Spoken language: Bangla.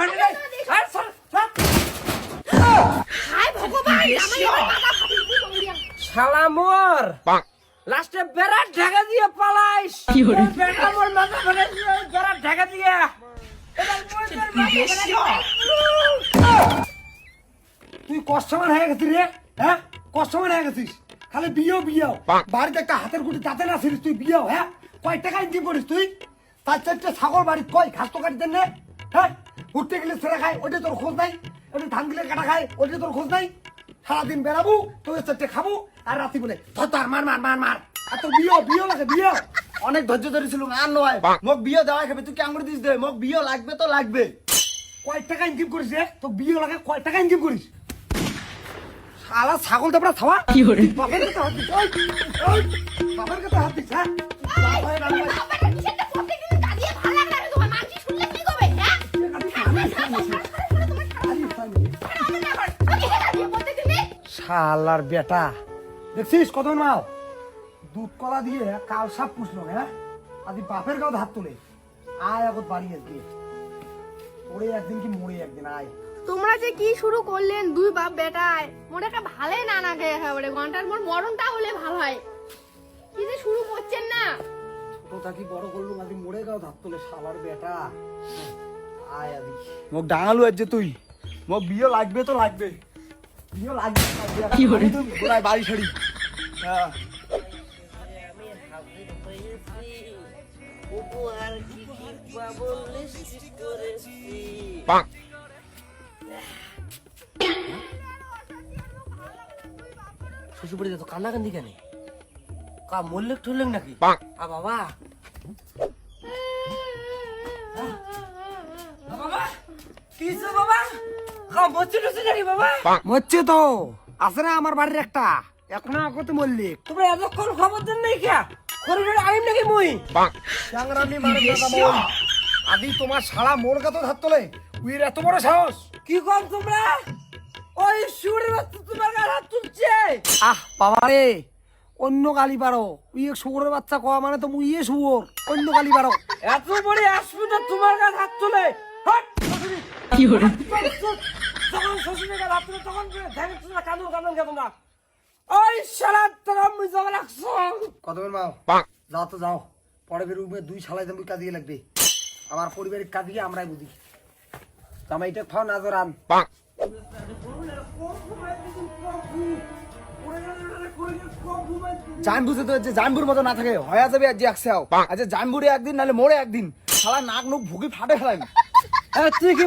ভাঙে নাই আর সর হায় ভগবান জামাই আমার মাথা ফাটিয়ে শালা মোর লাস্টে বেড়া ঢাকা দিয়ে পালাইস কি হলো? বেড়া মোর মাথা ভাঙে দিয়ে বেড়া ঢাকা দিয়ে এবার মোর তুই কষ্টমান হয়ে গেছিস রে হ্যাঁ কষ্টমান হয়ে গেছিস খালি বিয়েও বাড়িতে একটা হাতের গুটি তাতে না ছিলিস তুই বিয়েও হ্যাঁ কয় টাকা ইনকাম করিস তুই 4-4টে ছাগল বাড়ি কয় ঘাস তো কাটি দেন হ্যাঁ উঠতে গেলে ছেড়ে খায় ওইটা তোর খোঁজ নাই ওইটা ধান দিলে কাটা খায় ওইটা তোর খোঁজ নাই সারাদিন বেড়াবো তোর 4টে খাবো আর রাতি বলে ধর মার আর তোর বিয়েও লাগে বিয়ে অনেক ধৈর্য ধরেছিল আর নয় মোক বিয়ে দেওয়া খাবে তুই কেমন করে দিস দে মোক বিয়ে লাগবে তো লাগবে কয় টাকা ইনকাম করিস রে তোর বিয়ে লাগে কয় টাকা ইনকাম করিস শালা ছাগল দেবরা খাওয়া কি হলো? বাপের কাছে হাত দিস ওই বাপের কাছে হাত দিস হ্যাঁ বাবাটা কিসেরটা প্রত্যেকদিন কাঁদিয়ে ভালো লাগে না তোমার মানসি শুনলে কি করবে হ্যাঁ শালার বেটা দেখছিস কত মাল দুধ কলা দিয়ে কাল সাপ পুষলো হ্যাঁ আদি বাপের গাও হাত তোলে আয় আগত বাড়ি দিয়ে ওরে একদিন কি মরে একদিন আয় তোমরা যে কি শুরু করলেন দুই বাপ বেটায় মোর একটা ভালোই না নাকে একেবারে ঘন্টার মোর মরণটা হলে ভালো হয় কি যে শুরু করছেন না ছোট থাকি বড় করলু আদি মরে গাও হাত তোলে শালার বেটা আয় আদি মোক ডাঙালু আজ যে তুই মোক বিয়ে লাগবে তো লাগবে বিয়ে লাগবে কি হলো? গোড়ায় বাড়ি ছাড়ি হ্যাঁ শ্বশুর বাড়িতে তো কান্নাকান্দি কেন কা মল্লেক ঠললেক নাকি আ বাবা কিসে বাবা কা মরছে নাকি বাবা মরছে তো আছে না আমার বাড়ির একটা এখন আগতে মল্লিক তোমরা এতক্ষণ খবর দেন নাই কে খরিডোর আইম নাকি মুই চাংরামি মারে দাদা মই আদি তোমার শালা মোর গাতো হাত তোলে উইর এত বড় সাহস কি কম তোমরা ওই শুয়োরের বাচ্চা তোমার গায়ে হাত তুলছে বাবা রে অন্য গালি পারো উই শুয়োরের বাচ্চা কওয়া মানে তো মুই শুয়োর অন্য গালি পারো এত বড় আসবে তোমার গায়ে হাত তোলে হট কি হলো? যখন শ্বশুরের গায়ে হাত তোলে তখন ধ্যান তোমরা কাঁদন কেন না ওই শালা তোরা মুই জমা রাখছো কত বের মাও যাও তো যাও পরে বের রুমে দুই শালাই তুমি কাজিয়ে লাগবে আমার পরিবারের কাজিয়ে আমরাই বুঝি জামাইটা খাও না জরান জানবুঝে তো যে জানবুর মতো না থাকে হয়ে যাবে আজ একসাও আচ্ছা জানবুরে একদিন নাহলে মোড়ে একদিন শালা নাক নুক ভুগি ফাটে ফেলাই তুই কি